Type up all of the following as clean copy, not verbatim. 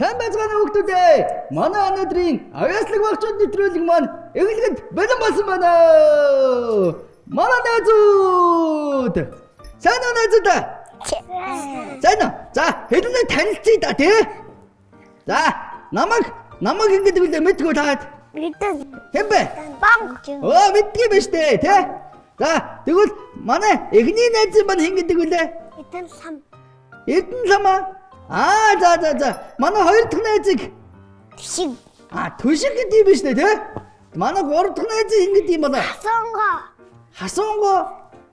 Сайн байцгаана хүүхдүүдээ. Манай өнөөдрийн авьяаслаг багцууд нэвтрүүлэг маань эглэгэд бэлэн болсон байна. Манай найзууд. Сайн уу найзуудаа? Сайн уу? За, хэдүүлээ танилцъя да тий. За, намайг ингэж үлээ мэдгүй таад. Мэдэн. Хэн бэ? Банк. Мэдгүй биш тий. За, тэгвэл манай эхний найз маань хэн гэдэг үлээ? Эдэн сам. Эдэн самаа. За. Манай хоёр дахь найзыг Тишиг. Түшиг гэдэг юм биш үү те? Манай гурав дахь найз хэн гэдэг юм болоо? Хасонго.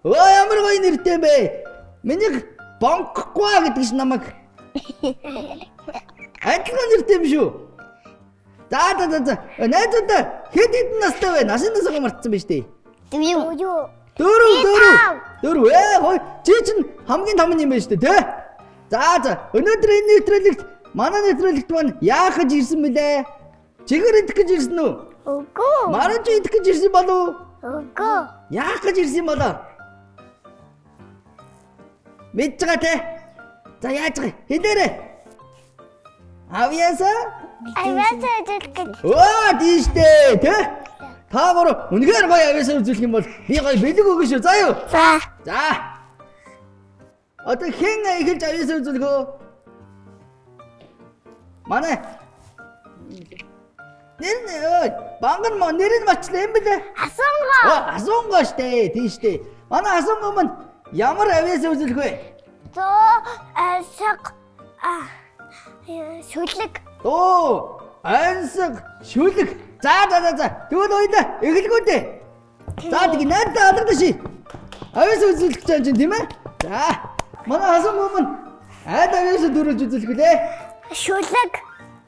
Ямар гоё нэртэй бэ? Миний банкгүй гэдэг чинь намайг. Адилхан нэртэй юм шүү. За. Найзуудаа хэд хэдэн настай вэ? Насынасаа мартсан биз дээ. Дөрөв. Гоё. Чи чинь хамгийн том юм байна шүү дээ, те? За. Өнөөдөр энэ нэвтрүүлэгт манай нэвтрүүлэгт маань яах гэж ирсэн бэлээ? Чихэр идэх гэж ирсэн үү? Үгүй. Мараж идэх гэж ирсэн болов уу? Үгүй. Яах гэж ирсэн болоо? Мэдж байгаа те? За яаж байгаа? Хэлээрэй. Авьяасаа Авьяасаа гэж. Тийштэй те? Та гурав үнэхээр гоё авьяасаа үзүүлэх юм бол би гоё бэлэг өгнө шүү. За юу? За. Одоо хэн эхэлж авьяасаа үзүүлэх үү? Манай Банган мөн нэр нь мачлаа юм бэлээ. Хасонго штэ, тийштэй. Манай хасонго мань ямар авьяасаа үзүүлэх вэ? Ансаг шүлэг. Ансаг шүлэг. За. Тэгвэл ойлаа эхлэхгүй дээ. За тийм найдаа алгадаа ши. Авьяасаа үзүүлэх гэж байна тийм ээ? За. Манай хасонго мань аль авьяасаа дөрөж үзүүлэх вэ? Шүлэг.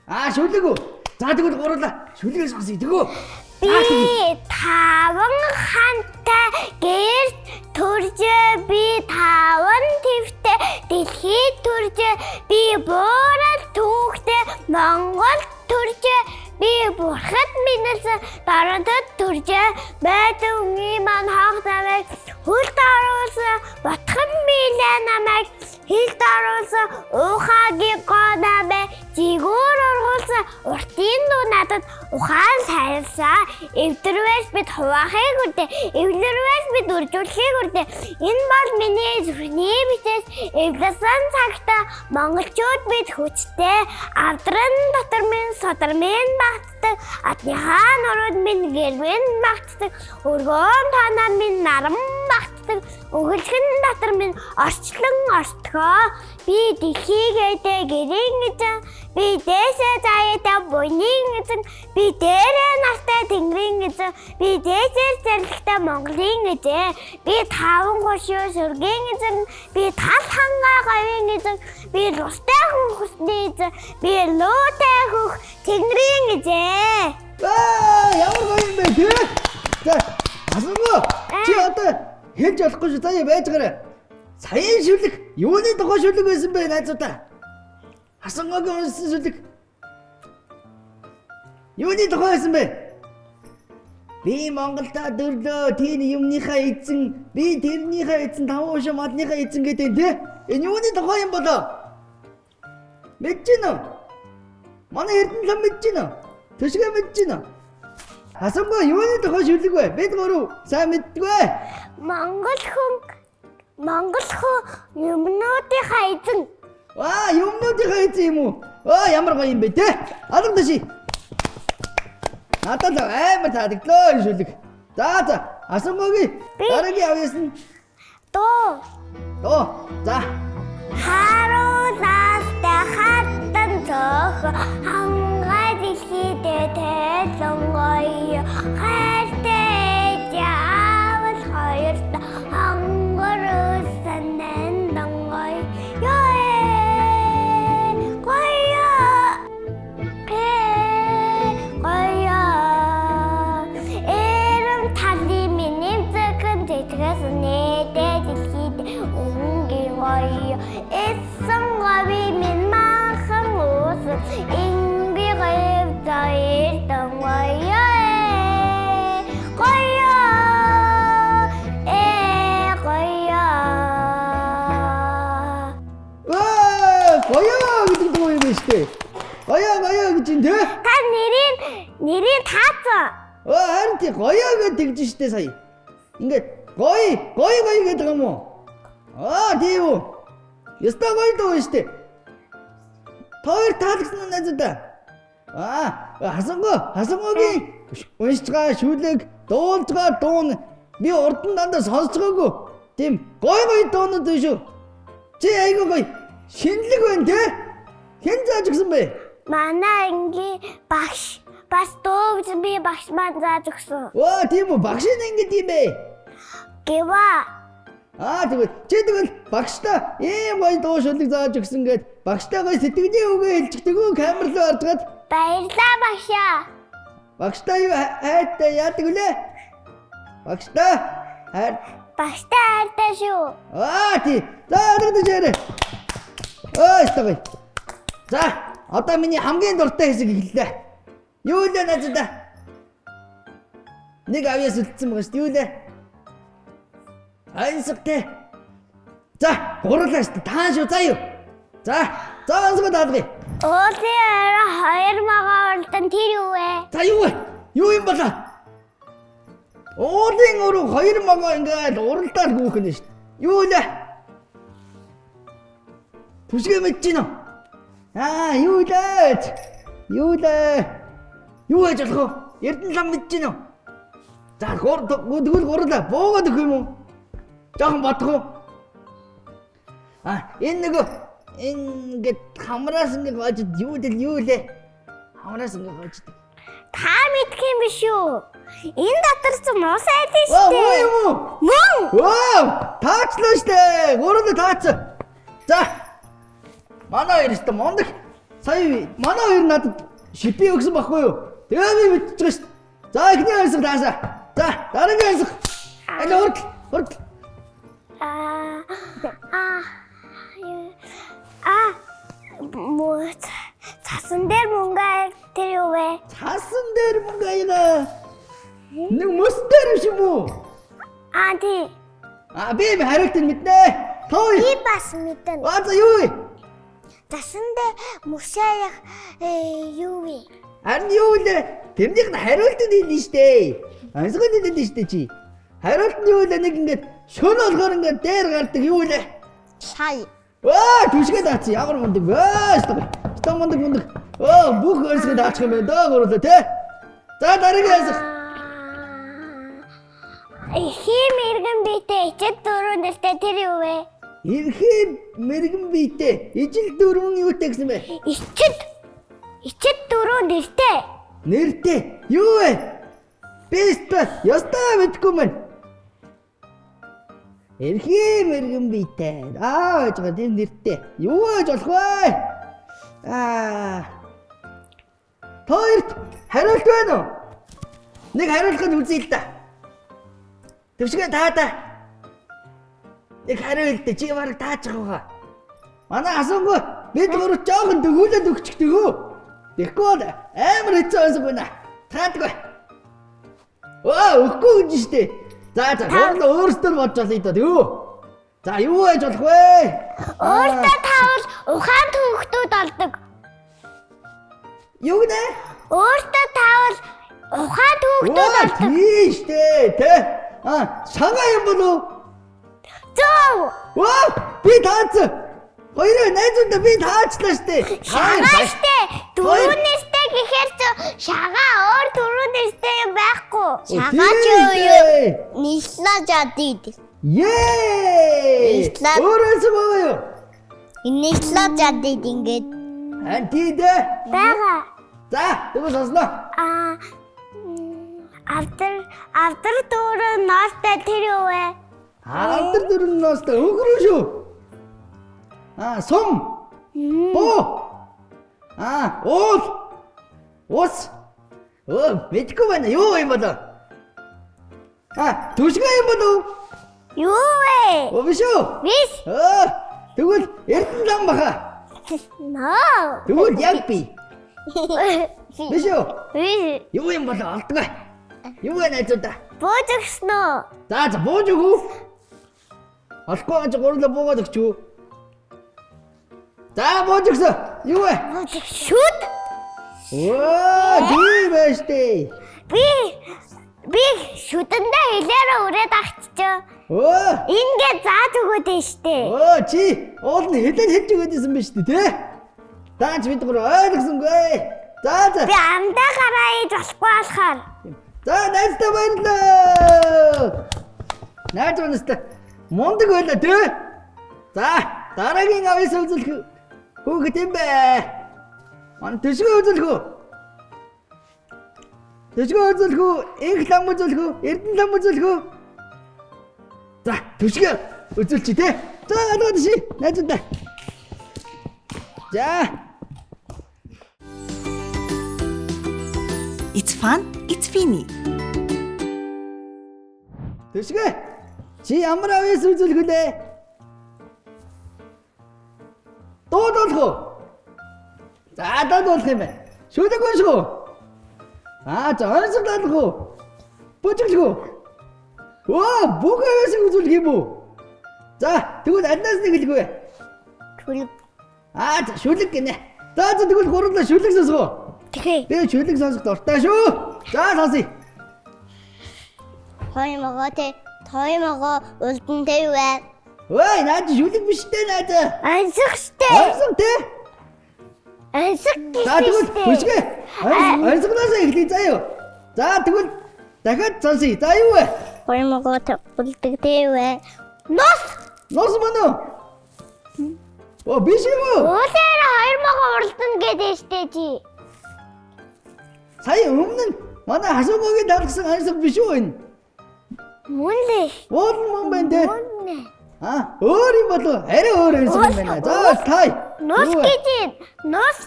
Шүлэг үү? За тэгвэл гурлаа. Шүлгээс сонсъё тэгөө. Би таван хантай гэрт төржээ. Би таван твтэй дэлхийд төржээ. Би буурал түүхтэй Монгол төржээ. Би бурхад минийсэн дарамтад төржээ. Байдгийн маань хаг намайг хөлд оруулсан. Ботхон милээ намайг хилд оруулсан. Ухаагийн гонамэ зигүүр ургуулсан. Уртын дуу надад ухаан сайрсан. Эвдэрвээс бид хуваахыг үрдэ. Эвлэрвээс бид үржүүлэхийг үрдэ. Энэ бол миний зүрхний битээс эвлэсэн цагта монголчууд бид хүчтэй. Авдран дотор минь содар минь багтдаг. Атныхаа нурууд минь гэрмэн багтдаг. Өргөөн танаа минь наран багтдаг. Өгөлхөн дотор минь орчлон ортгоо. Би дэлхийгээдээ гэрийн эзэн. Би дээшээ заяатай буйнын эзэн. Би дээрээ нартай тэнгэрийн эзэн. Би дээшээр зэрлэгтэй Монголын эзэн. Би таван гушуу сүргийн эзэн. Би тал хангаа говийн эзэн. Би рустай хүүхсний эзэн. Би луутай хүүх тэнгэрийн эзэн. Ямар гоё юм бэ тий? За, асуугаа. Чи одоо хэлж болохгүй шүү. Заяа байж гараа. Саяын шүлэг юуны тухай шүлэг байсан бэ найзуудаа? Хасангогийн унсан шүлэг. Юуны тухай байсан бэ? Би Монголда дөрлөө тийм юмныхаа эзэн, би тэрнийхээ эзэн, таван ушаа модныхаа эзэн гэдэг тий? Энэ юуны тухай юм болоо? Мэдэж гинэ үү? Манай Эрдэнэ лам мэдэж гинэ үү? Төшгөө мэдэж гинэ үү? Хасанго юуны тухай шүлэг вэ? Бид гурав сайн мэддэггүй. Монгол хүн юмнуудынхаа эзэн. Юмнуудынхаа эзэн юм уу? Ямар гоё юм бэ те? Алгадаа ши. Надад амар таадагдлаа шүлэг. За. Хасангогийн дараагийн авьяас нь За. Харуулаастай хатан цох хангай дэлхийдээ тэлэнгой хайртай яавал хоёрт хангорсан нандангой эрэм тали миний зэкэн тэтгэс нэтэ дэлхийд өнгийн гоё эсэн гави минь махан уус инги гайв заиртан гоё Гоё гэдэг дуу юм биш үү? Гоёо гэж юм те. Та нэрийг таацсан. Харин тий гоёо гэж тэгж штэ сая. Ингээд гоё гэдэг юм уу? Тийм үү. Яста гоё дөө штэ. Хоёр таалагдсан найзуудаа. Хасангогийн уншиж байгаа шүлэг, дуулж байгаа дуун би урд нь дандаа сонсцгоогүй. Тийм гоё дуунууд биш үү? Чи айгүй гоё шинэлэг байна те. Хэн зааж өгсөн бэ? Манай ангийн багш бас дууж би багш маань зааж өгсөн. Тийм үү, багш нь ингэж юм бэ? Гэва. Тэгвэл чи тэгвэл багштай ийм гоё дуу шүлэг зааж өгсөн гэд багштай гоё сэтгэлийн үгээ хэлчихдэг үү камер руу оржгаад? Баярлалаа багшаа. Багштай юу хайртай яадаг үлээ? Багштай хайртай шүү. Тий. За орогдож ярэ. Стогой. За, одоо миний хамгийн дуртай хэсэг эхэллээ. Юу лээ найзуудаа? Нэг авьяас үлдсэн байгаа шүү дээ. Юу лээ? Айсгтэй. За, гурлаа шүү дээ. Таан шүү. За юу. За, онцгой даадгий. Уулын хоёр магаа уралдан тэр юу вэ? За юу вэ? Юу юм болоо? Уулын өрөө хоёр магаа ингээд уралдаар гүйхнэ шүү дээ. Юу лээ? Түшгэ мэдэж гинөө. Юу лээ? Юу гэж болох вэ? Эрдэнэ лам мэдэж гинөө. За, тэгвэл гурлаа. Буугаад өгөх юм уу? Жохон бодох уу? Энэ ингээд хамраас ингээд гоожд юу лээ? Хамраас ингээд гоожд. Та мэдх юм биш үү? Энэ дотор ч мус айдэн шүү дээ. Юу юм уу? Мөн. Таачлаа шүү дээ. Гурлаа таацсан. За. Манай хоёр өстө мондөг. Сая манай хоёр надад шипи өгсөн байхгүй юу? Тэгээ би мэдчихэж байгаа шүү. За эхний хайсаг таасаа. За дараагийн хайсаг. Хурд. Цасан дээр мөнгө тэр юу вэ? Цасан дээр мөнгө аяга. Нэг мөс дээр биш юм уу? Тий. Би хариулт нь мэднэ. Той. Би бас мэднэ. За юу вэ? Цасан дээр мөсөөх юу вэ? Харин юу вэ? Тэрнийх нь хариулт нь хэлнэ штэ. Ансгын хэлнэ штэ чи. Хариулт нь юу вэ? Нэг ингээд шөнө олгоор ингээд дээр гардаг юу вэ? Шай. Түшгээ даац. Ямар мундаг вэ? Стон мундаг. Бүх өрсгөө даачих юм байна даа гурлаа те. За дараагийн хайсаг. Эрхийн мэрэгэн биетэй ичэд дөрөв нэртэй тэр юу вэ? Эрхийн мэрэгэн биетэй ижил дөрвөн юутэй гэсэн бэ? Ичэд дөрөв нэртэй. Нэртэй юу вэ? Бэстэ ястаа мэдгүй мэн. Эрхийн мэрэгэн биетэй. Гэж байгаа тийм нэртэй. Юу гэж болох вэ? Тоёрт хариулт байна уу? Нэг хариулахыг үзье л да. Төвшгөө таада. Нэг хариулт чи бараг таачих байгаа. Манай асуугүй бид гурав жоохон дөгүүлээд өгчихдөг үү? Тэгэхгүй бол амар хэцүү байсан байна. Таадгүй. Өгөхгүй гэж штэ. За гурлаа өөрсдөө бодож олъё да юу? За юу байж болох вэ? Өөртөө таавал ухаан түүхтүүд олдог. Юу гэнэ? Өөртөө таавал ухаан түүхтүүд олдог. Тийш тэ. Шагаа юм болов? Зөв. Би таацсан. Хоёроо найзуудаа би таацлаа штэ. Шагаа штэ. Дөрөв нэртэй гэхээр ч шагаа өөр дөрөв нэртэй юм байхгүй. Шагаа ч юу? Нисла жадид. Өөрөөс байгаа юу? Нисла жадид ингээд. Антидэ. Бага. За, тэгвэл сонсноо. Автар дөрөв ноостой тэр юу вэ? Автар дөрөв ноостой өнгөрөө шүү. Сум. Боо. Уул. Ус. Мэдгүй байна. Юу юм болоо? Түшгэ юм болов? Юу вэ? Биш үү? Биш. Тэгвэл эрдэнэ лам баха. Тэгвэл яг би. Биш үү? Биш. Юу юм болоо олдгоо. Юу вэ найзуудаа? Бууж өгсөн үү? За бууж өгөө. Олохгүй гэж гурлаа буугаад өгч үү? За бууж өгсөн. Юу вэ? Шүд. Оо, тийм байж тээ. Би шүдэндээ хэлээрээ өрөөд авчичаа. Оо. Ингээд зааж өгөөд нь штэ. Оо, чи уул нь хэлэн хэлж өгөөдсэн байна шүү дээ, тэ? Даач бид гөр ойлгосонгүй. За. Би амдаа гараа ээж болохгүй болохоор. За, найзтай баярлалаа. Найз өнөстэй мундаг байлаа, тэ? За, дараагийн авьяас үзүүлэх хүүхэд юм бэ? Ман төшгөө үзүүлэх үү? Төшгөө үзүүлэх үү? Инх лам үзүүлэх үү? Эрдэнэ лам үзүүлэх үү? За, төшгөө үзүүлчих, тэ? За, алгаад ши. Найзтай. За. It's fun, it's Finny. Төшгөө. Чи ямар авьяас үзүүлэх вэ? Дуудуулах уу? За, дуудуулах юм байна. Шүлэг унших уу? За, онцгойлох уу? Бүжиглэх үү? Оо, бүх авьяасыг үзүүлэх юм уу? За, тэгвэл аднаас нэг хэлгүй. Шүлэг. За, шүлэг гинэ. За, тэгвэл гурлаа шүлэг сонсгоо. Тэгээ. Би шүлэг сонсох дуртай шүү. За, сонсъё. Тоймогоо үлдэнтэй бай. Ой, наад шүлэг биш дээ, наад. Ансах штэ. Онцгой тэ? Ансах За, тэгвэл бүжгээ. Онцгоноос эхлэе заяа. За, тэгвэл дахиад сонсъё. За, юу вэ? Тоймогоо үлдэнтэй бай. Нос мөн үү? Оо, биш юм уу? Уулаар 2 уралдан гэдэг штэ чи. Сая өмнө нь манай хасуугийн даргасан ансаг биш үү энэ? Мөн лээ. Мөн байна дээ. Мөн. Өөр юм болов? Арай өөр ансаг юм байна. За, тай. Нос гэж нос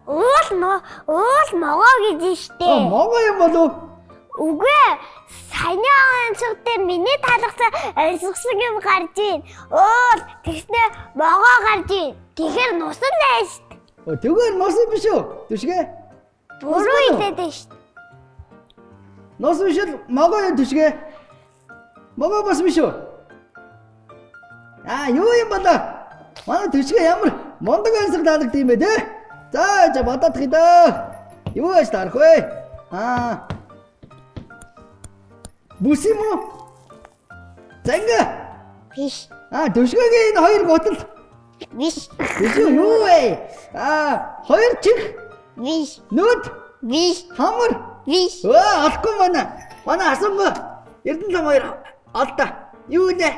уул могоо гэж штэ. Могоо юм болов? Үгүй ээ. Саяны ансаг дээр миний талхсан ансагсан юм гарч ийн. Уул тэгснэ могоо гарч ийн. Тэгэхээр нус нь дээ штэ. Тэгвэл нос биш үү? Түшгэ. Буруу хэлээд штэ. Нос биш л могоо юм түшгэ. Могоо бас биш үү? Юу юм болоо? Манай түшгэ ямар мондог ансаг даалгад юм бэ, тэ? За, бодоод хидаа. Юу яаж тарах вэ? Бүс юм уу? Занга. Биш. Түшгэгийн энэ хоёр готл. Биш. Биш юу вэ? Хоёр чих. Биш. Нүд. Биш. Хамар. Биш. Олохгүй манай. Манай асуугаа. Эрдэнэ лам хоёр олдоо. Юу нэ?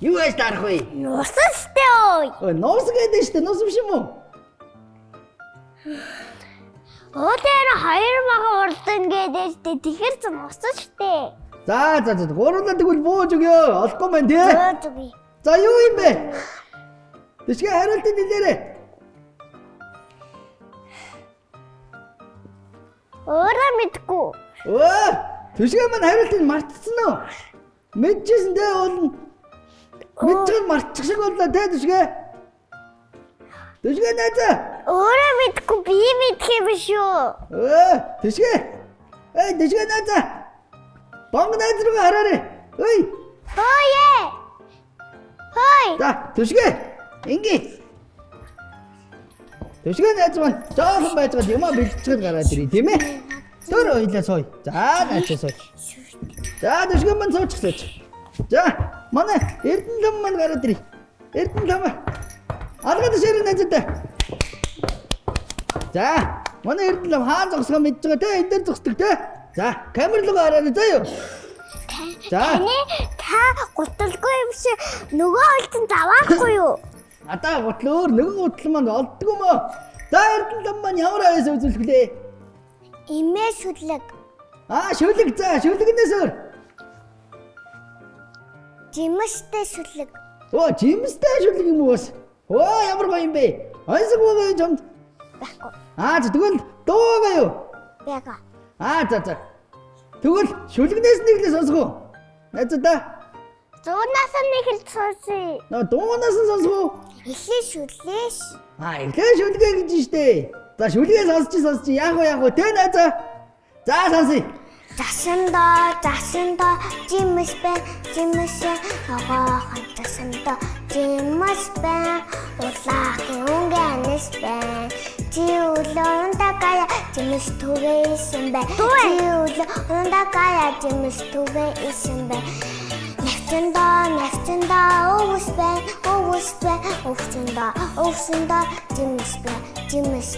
Юу яаж тарах вэ? Нус штэ ой. Нус гэдэг штэ, нус биш юм уу? Уулаар 2 уралдан гэдэг штэ. Тэгэхээр ч нус штэ. За, гурлаа тэгвэл бууж өгөө. Олохгүй маань тий. Бууж өгье. За, юу юм бэ? Тэшгээ хариултыг нэлээрээ. Өөрөө мэдгүй. Тэшгээ маань хариултыг мартсан уу? Мэдчихсэн дээ бол мэдчихэн мартчих шиг боллоо тий тэшгээ. Тэшгээ найзаа. Өөрөө мэдгүй би мэдх юм шүү. Тэшгээ. Тэшгээ найзаа. Бонг найз руу хараарай. Ой. Хой. За, түшгэ. Ингээ. Түшгэ найз маань жоохон байцгаад юм бэлтчихэд гараад ирээ, тийм ээ? Төр ойлаа сууя. За, найзаа сууя. За, түшгэ маань суучихлаач. За, манай Эрдэнэ лам маань гараад ирээ. Эрдэнэ лам. Алгаад ширээ найзтай. За, манай Эрдэнэ лам хаан зогсгоо мэдж байгаа те, энэ дээр зогсдог те. За, камер руу хараарай заяа. За. Та гуталгүй юм шиг нөгөө олдон заваахгүй юу? Надаа гутал өөр нөгөө гутал маань олддог юм аа. За, Эрдэнэ лам маань ямар авьяас үзүүлэх лээ? Имээ шүлэг. Шүлэг. За, шүлэгнээс өөр. Жимстэй шүлэг. Жимстэй шүлэг юм уу бас? Ямар гоё юм бэ? Ансаг байгаа юм чамд. Байхгүй. Тэгвэл дуу байгаа юу? Бага. За. Тэгвэл шүлэгнээс нэг л сонсгоо. Найзаа. Зуунаас нэг л сонсъё. Дуунаас нь сонсгоо. Эхлээ шүлээш. Эхлээ шүлгээ гэж штэ. За, шүлгээ сонсч яах вэ те найзаа. За, сонсъё. Засандаа жимс бай жимс агаахан засандаа Жимс байна. Улаахын өнгөнөс байна. Жиулон дагая жимс түгээ исэн бай. Жиулон дагая жимс түгээ исэн бай. Нэвчэндэ өвс байна. Өвсөндө жимс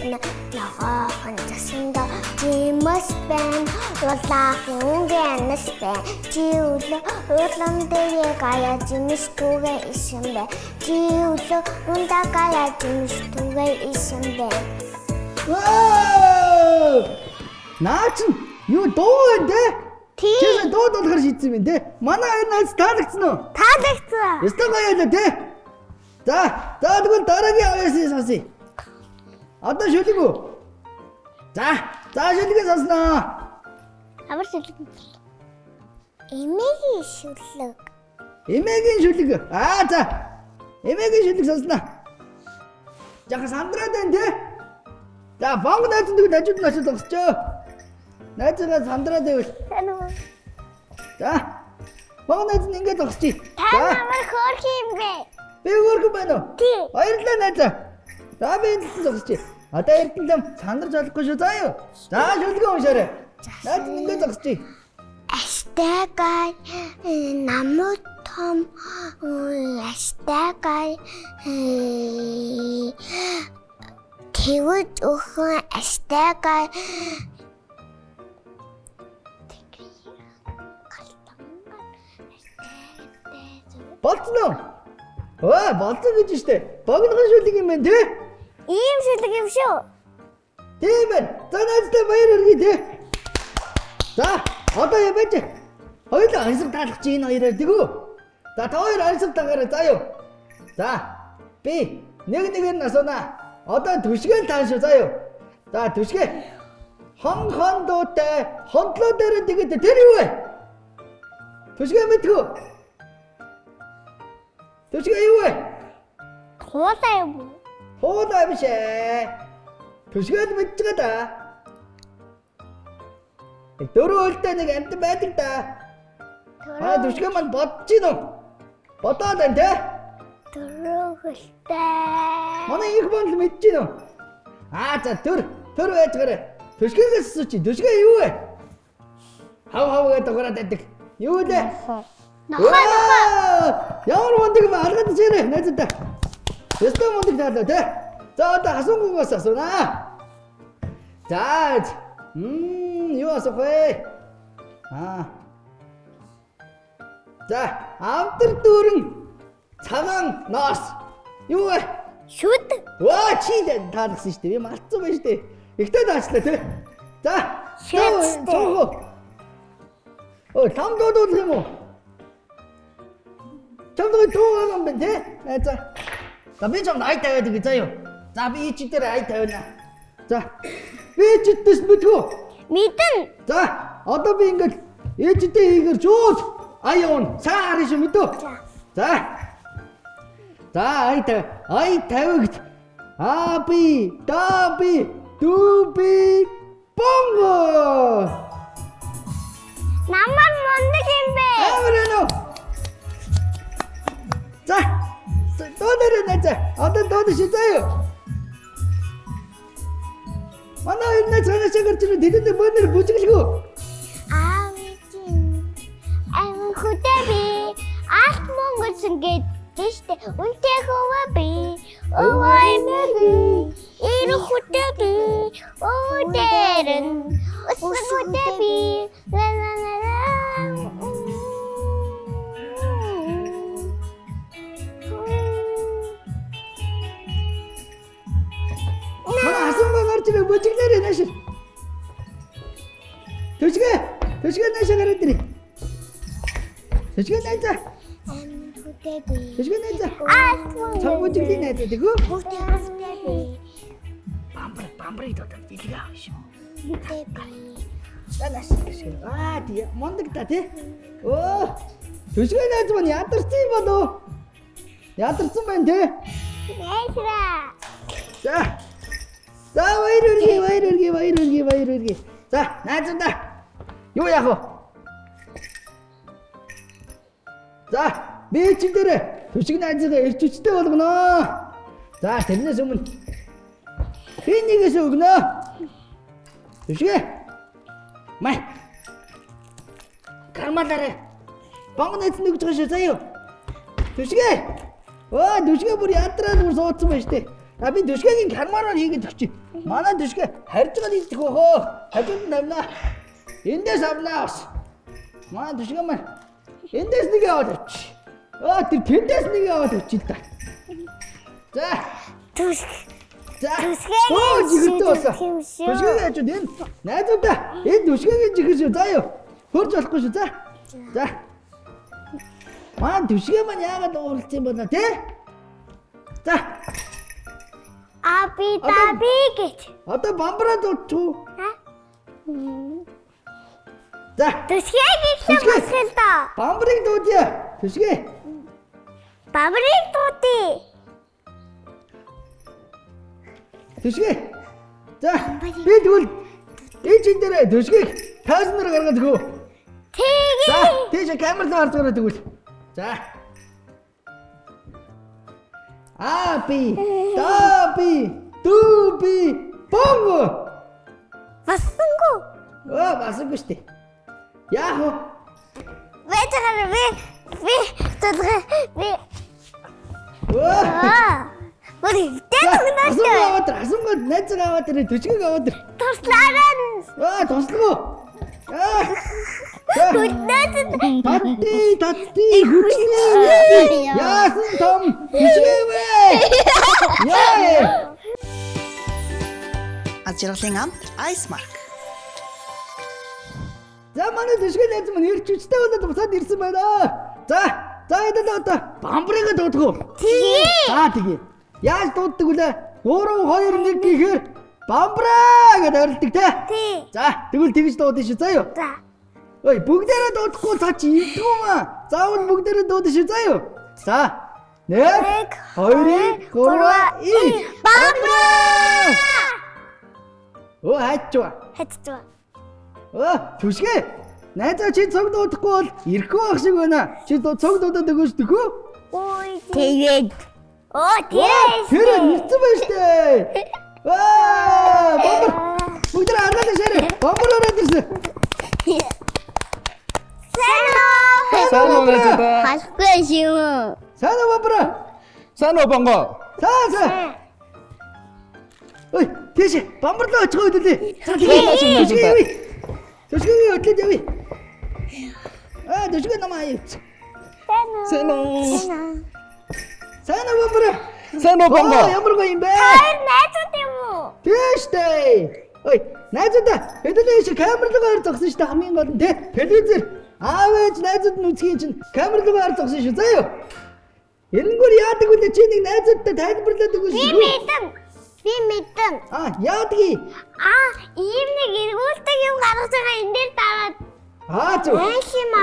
байна. Ногоон засэндэ жимс байна. Улаахын өнгөнөс байна. Жиулон дагая жимс түгээ исэн бай. Жиулон дагая жимс түгээ исэн бай. Вау! Наач юу дуу вэ? Тийм. Чи дуу болохоор шийдсэн юм те. Манай хоёр найз таалагдсан уу? Таалагдсан. Ястаа гоё л те. За тэгвэл дараагийн авьяасыг сонсъё. Одоо шүлэг үү? За шүлгээ сонсноо. Амар шүлэг. Эмээгийн шүлэг. Эмээгийн шүлэг. За. Эмээгийн шүлэг сонсноо. Жаха сандраад байна те. За бонг найзын дэгд ажид насад зогсчоо. Найзгаа сандраад байвал. Тань уу. За. Бонг найз нь ингээд зогсчих. Тань амар хөөрх юм бэ. Би өөргөө байна уу? Тий. Баярлалаа найзаа. За би энэ зогсчих. Одоо эрдэнэм сандарч болохгүй шүү заа юу. За шүлгээ уншаарай. Найз нь ингээд зогсчих. Аштагай намуу том аштагай тэвэж өхөн аштагай Болцсон уу? Болцсон гэж штэ. Богинохон шүлэг юм байна тий? Ийм шүлэг юм шүү. Тийм байна. За найзтай баяр хүргэе тий. За одоо яваач. Хоёулаа ансаг таалах чи энэ хоёроо тэгүү. За та хоёр ансаг тагаарай заа юу. За би нэгээр нь асуунаа. Одоо түшгээр тааш заа юу. За түшгээ. Хон дуутай хондлоо дээр тэгээд тэр юу вэ? Түшгээ мэдгүй. Түшгээ юу вэ? Хуулаа юм уу? Хуулаа биш ээ. Түшгээд мэдчихэ да. Дөрөв үлдээ нэг амт байдаг да. Түшгээ маань бодож гин үү? Бодоод байна те? Дөрөв үлдээ. Манай их бандл мэдэж гин үү? За төр байж гараа. Түшгээс асууч. Түшгээ юу вэ? Хав гэдэг гараад байдаг. Юу вэ? Нохой. Ямар мундаг ба алгад чирээ найзтай. Ястаа мундаг таалаа те. За одоо хасуунгаас асуунаа. За юу асуух вэ? За амтэр дүүрэн цагаан ноос. Юу вэ? Шүд. Чи таалгсан шүү дээ. Би мартсан байна шүү дээ. Ихтэй даачлаа те. За. Шүд. Там дуудуулах юм уу? Чамд дуу юм бэ те? За би чамд ай тавиад гэж заа юу. За би чи дээр ай тавина. За. Би чидээс мэдгүй. Мэдэн. За одоо би ингээд ээжтэй хийгэр жууд ай явна. Саар иш мэдөө. За. За ай тавигд. Би дуби бонго. Намар мундаг юм бэ. Аврано. За. Додор нэзэ. Одоо додор шизээ юу? Манай энэ цаанаас гарч ирэх дэдэд бөөнөр бүжиглгүй. Хөтэби Алт Монгол ингээд тийштэй үнтэй хөвөө би. Өвай мэги. Ирэх хөтэби. Өдөрн. Өсөх хөтэби. Ла. гарч бүжиглээрэй нааш. Төшгөө нааш гараад ирээ. Төшгөө найзаа. Төшгөө найзаа. Цаа бүжиглээ найзаа тэгөө. Бамбрыг додод билгээ авах шүү. Танаас тий мондөг та тий. Төшгөө найз маань ядарсан юм болов? Ядарсан байна тий. Найсра. За баяр үргээ. За найзуудаа. Юу яах вэ? За би чи дээр Түшиг найзгаа ирж үчтэй болгоно. За тэрнээс өмнө Финигээс өгнө. Түшгээ. Май. Кармалаарай. Бонго нэц нэгж байгаа шүү заяа. Түшгээ. Түшгээ бүр ядраад бүр суудсан байна штэ. Би түшгээгийн кармаараар хийгээд өгчий. Манай түшгээ харж байгаа нэгдэх өөхөө. Хажууд нь авнаа. Эндээс авнаа бас. Манай түшгээ маань эндээс нэг аваад авчи. Тэр тэндээс нэг аваад авчи л да. За. Жигэртэй болсон. Түшгээ яаж вэ? Найзуудаа энэ түшгээгийн жигэр шүү. За юу. Хөрж болохгүй шүү. За. Маань түшгээ маань яагаад ууралцсан юм бол тий? За. Аби таби гэж. Одоо бамбараа дуудчих. За. Түшгэгийг хэлсэн л доо. Бамбарыг дуудъя. Түшгээ. Бамбарыг дуудъя. Түшгээ. За. Би тэгвэл энэ дээр түшгийг тааснаар гаргаад өгөө. Тэгээ. За. Тийш камераа харж гараад өгвөл. За. Аби, таби, туби, бонго. Бассангүй. Бассангүй штэ. Яах вэ? Мөрий дээгнэ. Асуугаад найзгаа аваад ирээ түшгийг аваад ир. Туслаарай. Туслах уу? Татти хүчнээ. Яасан том хүчнээ. Яа. Ажирлын амт Icemark. За манай түшгээ найз маань ирч үчтэй болоод буцаад ирсэн байна. За одоо бамбарыг дуудах уу? Тэгээ. Яаж дууддаг вүлээ? 3 2 1 гэхээр бамбраа гэдээ орилдог те. За тэгвэл тэгж дуудъя шүү. За юу. Ой бүгдээрээ дуудахгүй цаа чи ийдгүүмаа. Заавал бүгдээрээ дуудъя шүү. За юу. За 1 2 3 бамбраа. Хайчваа. Түшгээ. Найзаа чи цог дуудахгүй бол ирэхгүй байх шиг байна. Чи цог дуудаад өгөөч төгөө. Тэгээд. Тэр нэрцэн байна штэ. Бомбар. Бүгдээ аргаад шаарэ. Бомбар ороод ирсэн. Сайн найзаа. Хашгүй шүү. Сайн бомбар. Сайн уу бонго? Сайн. Ой, тийш бомбарлоо очихоо хөдөлөө. Түшгээ. Түшгээ хөдлөж явъя. Түшгээ намаа. Сайн уу. Сайн бомбар. Сайн уу бонго? Ямар гоё юм бэ? Найзууд юм уу? Тийштэй. Ой, найзуудаа хэдүүлээ чи камерлагаар зогсон шүү дээ хамгийн гол нь тий. Телевизээр аавч найзууд нь үзхийн чинь камерлагаар зогсон шүү. За юу. Энгүүр яадаг үлээ чи нэг найзуудтай тайлбарлаад өгөөш. Би мэдэн. Яадгийг. Ийм нэг эргүүлдэг юм гаргаж байгаа энэ дээр дараад. Зүг.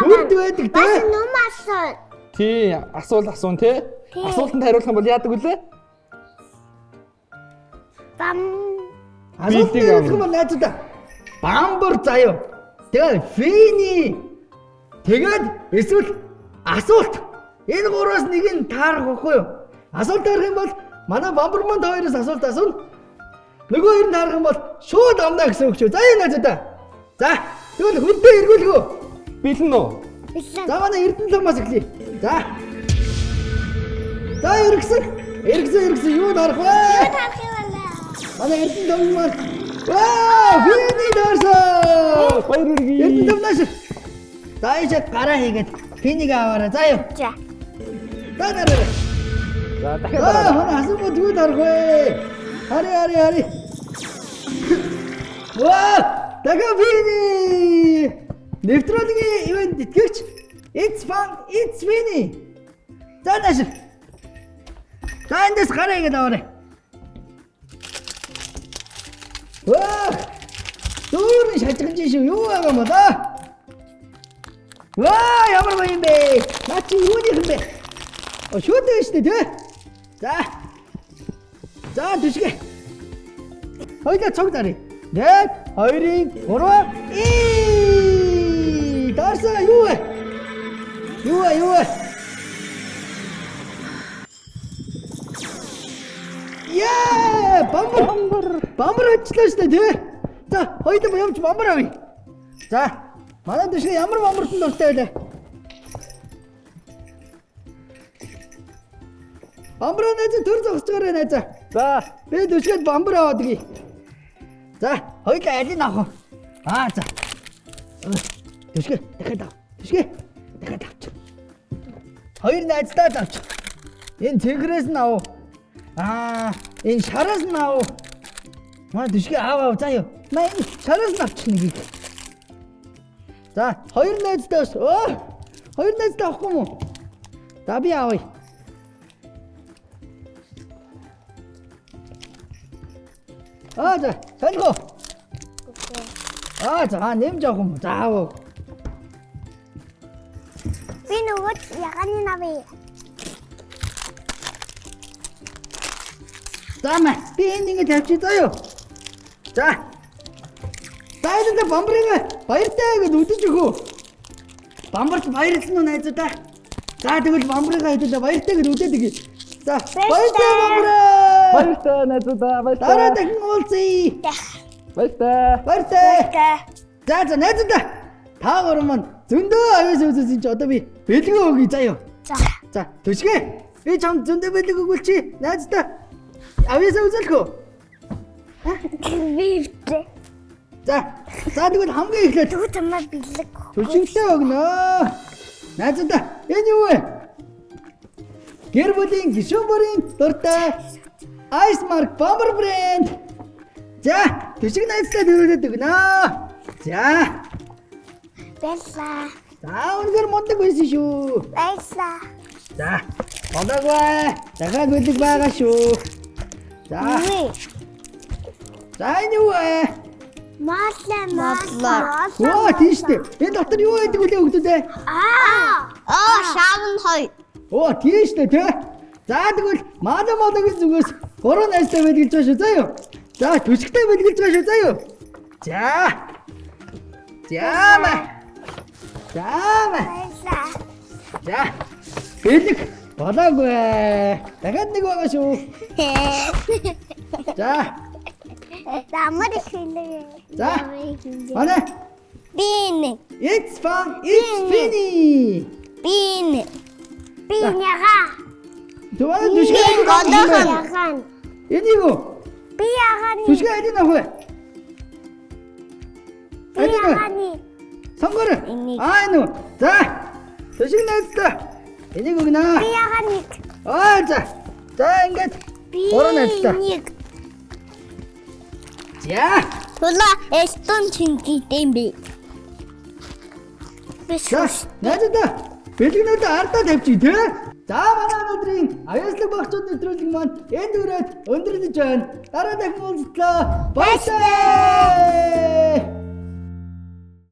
Хүрд байдаг тий. Бас ном асуу. Тий, асуун тий. Асуултанд хариулах юм бол яадаг вүлээ? Асуултанд хариулах юм бол найзуудаа. Бамбар заяа. Тэгээ фини. Тэгээд эсвэл асуулт. Энэ гураас нэг нь таарах байхгүй юу? Асуулт тарах юм бол манай бамбарманд хоёроос асуулт асууна. Нөгөө хоёр нь харах юм бол шууд амнаа гэсэн үг шүү. За энэ найзуудаа. За тэгвэл хүнтэй эргүүлгөө. Бэлэн үү? За манай Эрдэнэ ломоос эхлэе. За эргэсэн юу харах вэ? Манай Эрдэнэ лом маань. Фини дөрсөө. Баяр хүргэе. Эрдэнэ ломоос. За ичэд гараа хийгээд финийг аваарай. За юу. Дараа. За дахиад асуумууд юу дарах вэ? Хари. Дахиад фини. Нэвтрүүлгийн ивент итгэвч. It's fun, it's fini. За нэш. За эндээс гараа игээд аваарай. Дүүрэн шажигч шүү. Юу байгаа юм бэ? Ямар гоё юм бэ? Наа чи юуних юм бэ? Шүтээ штэ тий. За түшгээ. Хоёулаа цог дарыг. 1 2 3 Дарса юу вэ? Яа! Бамбар очлоо шүү дээ тий. За, хоёул явж бамбар авъя. За, манай дэшээ ямар бамбарт нь дуртай байлаа? Бамбар найз төр зогсож байгаа найз. За. Би дэшгээд бамбар аваад гээ. За, хоёул алийг авах. За. Дэшгээ, дахиад ав. Дэшгээ. Дахиад авч. Хоёр найздаа авч. Энэ цэгрээс нь ав. Энэ шараас нь ав. Маа дэшгээ аав заа юу. Маа энэ шараас нь авчих нэгийг. За, хоёр найздаа ш. Хоёр найздаа авахгүй юм уу? За би авъя. За, санийхоо. За, нэмж авах юм. За, аав. Би нөгөө яганы навъя. За мэ, би энд ингэ тавьчих заа юу. За. Тайланда бамбарыг баяртай гэж үдэж өгөө. Бамбарт баярлсан уу найзуудаа? За тэгвэл бамбарыг хэдэлээ баяртай гэж үдээд өгье. За, баяртай бамбараа. Баяртай найзуудаа, баяртай. Дараа дахин уулзъя. Баяртай. Баяртай. За найзуудаа. Та гурав маань зөндөө аяас үзсэн чи одоо би бэлгөө өгье заа юу. За, төшгөө. Би чамд зөндөө бэлэг өгүүлчих. Найзуудаа. Аяас үзэлэх үү? Бивтэй. За тэгвэл хамгийн эхлээд Дүү чамаа бэлэг. төшигтэй өгнө. Найзуудаа, энэ юу вэ? Гэр бүлийн гишүүн бүрийн дуртай Ice Mark Bomber брэнд. За, төшиг найзтай дөрөвдөд өгнө. За. Баярлаа. За, өнөөр мундаг байсан шүү. Баярлаа. За, бодогваа. Дахиад бэлэг байгаа шүү. За. За, энэ юу вэ? Маслаа. Тийштэй. Энэ дотор юу байдаг үлээ өгдөө? Шавн хоёр. Тийштэй тий. За тэгвэл малагийн зүгээс 3 найзтай бэлгэлж байгаа шүү заа юу. За төшигтэй бэлгэлж байгаа шүү заа юу. Баярлаа. За. Бэлэг болоогүй. Дахиад нэг байгаа шүү. За. Амар их хэлээ. За. Манай Бин. It's fun. It's funny. Бин яга. Тэгвэл төшгөө Яган. энийг үү? Би яганы. Төшгөө энийг авах вэ? Би яганы. Сонгор. Энийг. Энэ үү? За. Төшиг найзтай. Энийг өгнө. Би яганы. За. За ингээд 3 найзтай. За. Тула эстон чингийтэй би. За. Найзтай. Бэлгэнүүд ардаа тавьчих тий. За манай өнөөдрийн аяслаг багцууд нэвтрүүлэг маань энд хүрээд өндөрлөж байна. Дараа дахин уулзлаа. Баярлалаа.